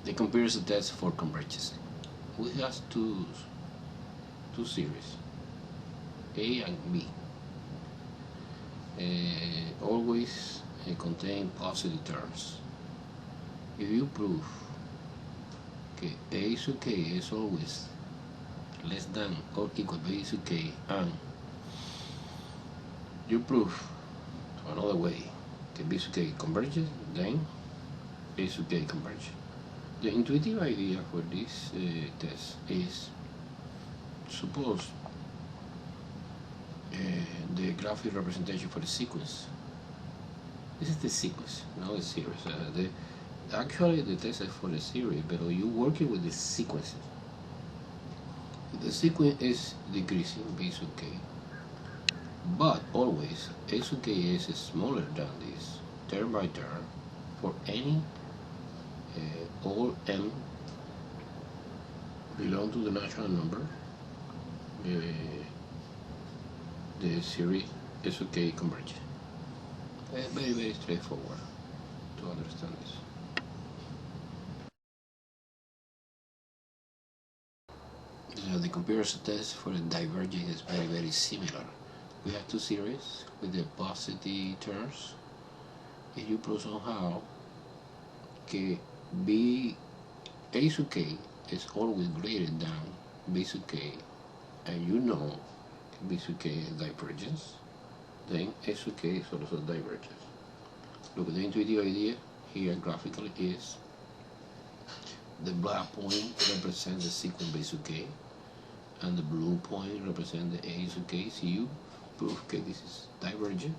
the comparison test for converges. We have two series, A and B. Always contain positive terms. If you prove that A sub k is always less than or equal to B sub k, and you prove another way that B sub k converges, then A sub k converges. The intuitive idea for this test is, suppose the graphic representation for the sequence. This is the sequence, not the series. Actually, the test is for the series, but you're working with the sequences. The sequence is decreasing B sub k, but always A sub k is smaller than this, term by term, for any all m belong to the natural number. The series A sub k converges. Very, very straightforward to understand this. The comparison test for the divergent is very, very similar. We have two series with the positive terms. If you prove somehow that A sub k is always greater than B sub k, and you know B sub k is divergence, then A sub k is also divergence. Look, the intuitive idea here graphically is the black point represents the sequence B sub k, and the blue point represents the A sub k. So you prove that this is divergent.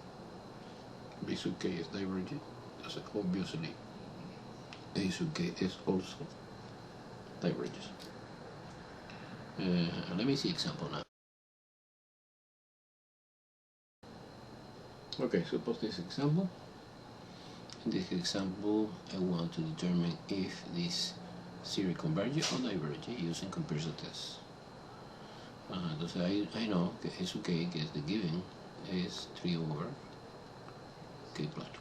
B sub k is divergent. So obviously A sub k is also divergent. Let me see example now. Okay, suppose this example. In this example, I want to determine if this series converges or diverges using comparison tests. Entonces I know que A sub k, que is the given, is 3 over k plus 2.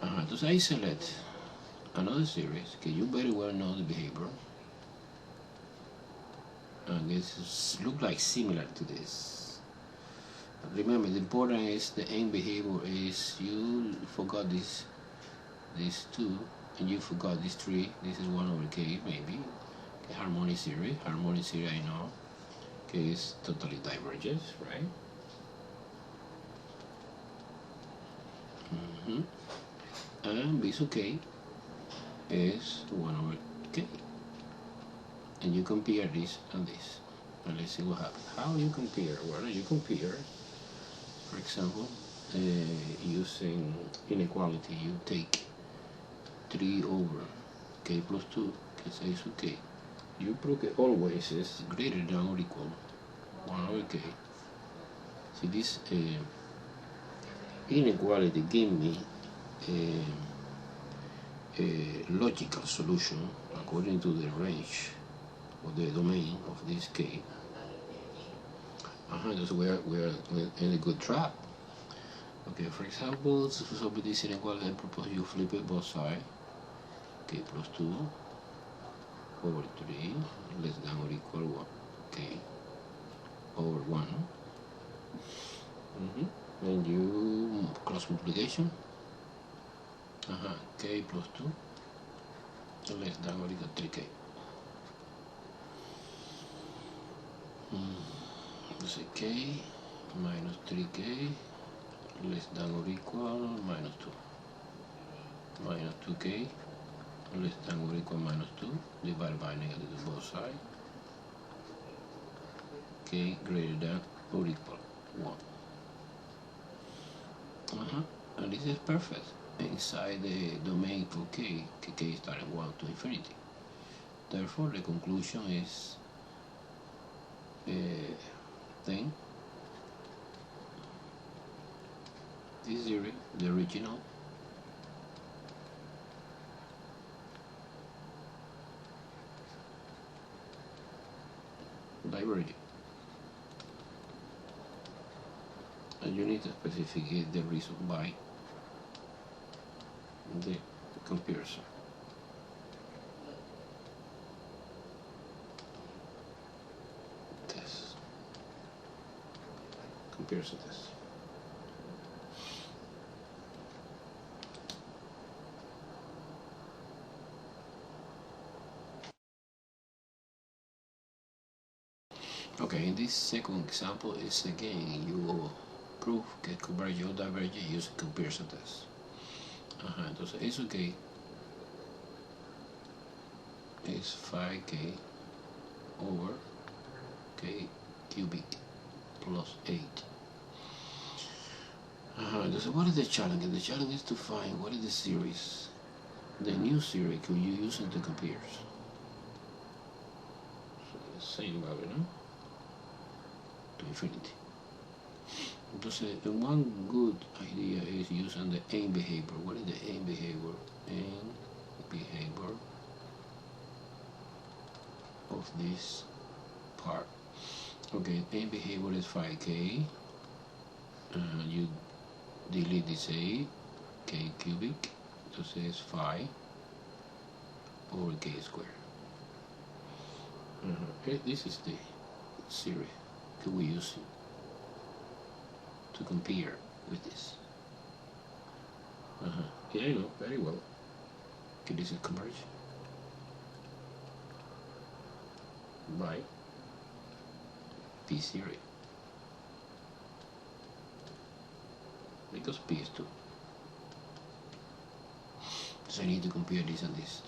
Entonces I select another series que you very well know the behavior, and this looks like similar to this. Remember, the important is the end behavior is you forgot these 2 and you forgot this 3. This is 1 over k maybe. Okay, harmonic series I know k is totally divergent, right? And B sub k is 1 over k. And you compare this and this. And let's see what happens. How you compare? Well, you compare, for example, using inequality, you take 3 over k plus 2, que es A sub k. You prove that always is greater than or equal 1 over k. See, this inequality give me a logical solution according to the range of the domain of this k. So we're in a good track. Okay, for example, to solve this inequality, I propose you flip it both sides. K plus 2 over 3 less than or equal 1 k over 1. And you cross multiplication. K plus 2 less than or equal 3k. So k minus 3k less than or equal minus 2. Minus 2k less than or equal minus 2 divided by negative to both sides. K greater than or equal 1. And this is perfect inside the domain for k is starting 1 to infinity. Therefore, the conclusion is then this theory, the original, divergent. And you need to specify the reason why. Okay. comparison. Test. Comparison test. Okay, in this second example is again you will prove que converge o diverge using comparison test. Entonces eso que es 5k over k cubic plus 8. Entonces what is the challenge? The challenge is to find what is the series, the new series que you use to compare. So the same value, no? To infinity. Entonces, one good idea is using the aim behavior. What is the aim behavior? Aim behavior of this part. Okay, aim behavior is 5k. You delete this 8, k cubic. Entonces es 5 over k squared. This is the series that we use to compare with this. Yeah, I know, very well. Okay, this is converge by P series. Because P is 2. So I need to compare this and this.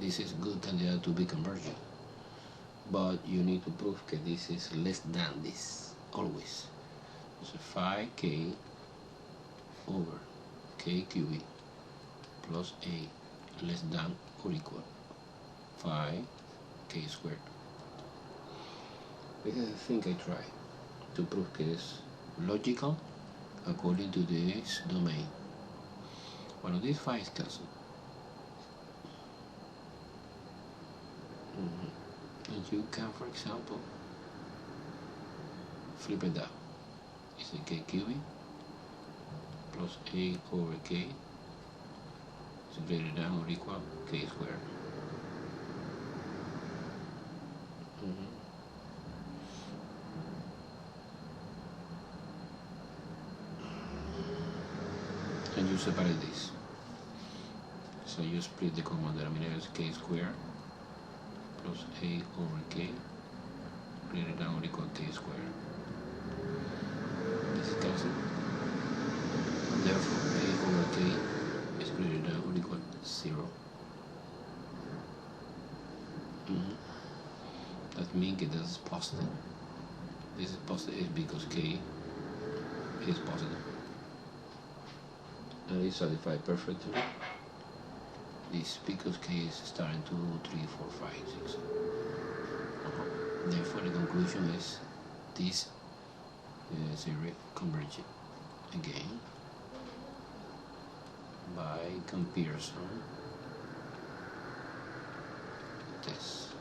This is good candidate to be convergent. But you need to prove that this is less than this, always. So 5k over k cubic plus 8 less than or equal 5k squared. This is the thing I try to prove that it's logical according to this domain. One of these 5 is cancelled. And you can, for example, flip it down. It's a k cubic plus 8 over k is greater than or equal k squared. And you separate this. So you split the common denominator as k squared plus 8 over k greater than or equal k squared. This is cancelled. Therefore, a over k is greater than or equal to 0. That means that this is positive. This is positive because k is positive. And it satisfies perfectly. This because k is starting 2, 3, 4, 5, 6. Therefore, the conclusion is this series convergent again by comparison test.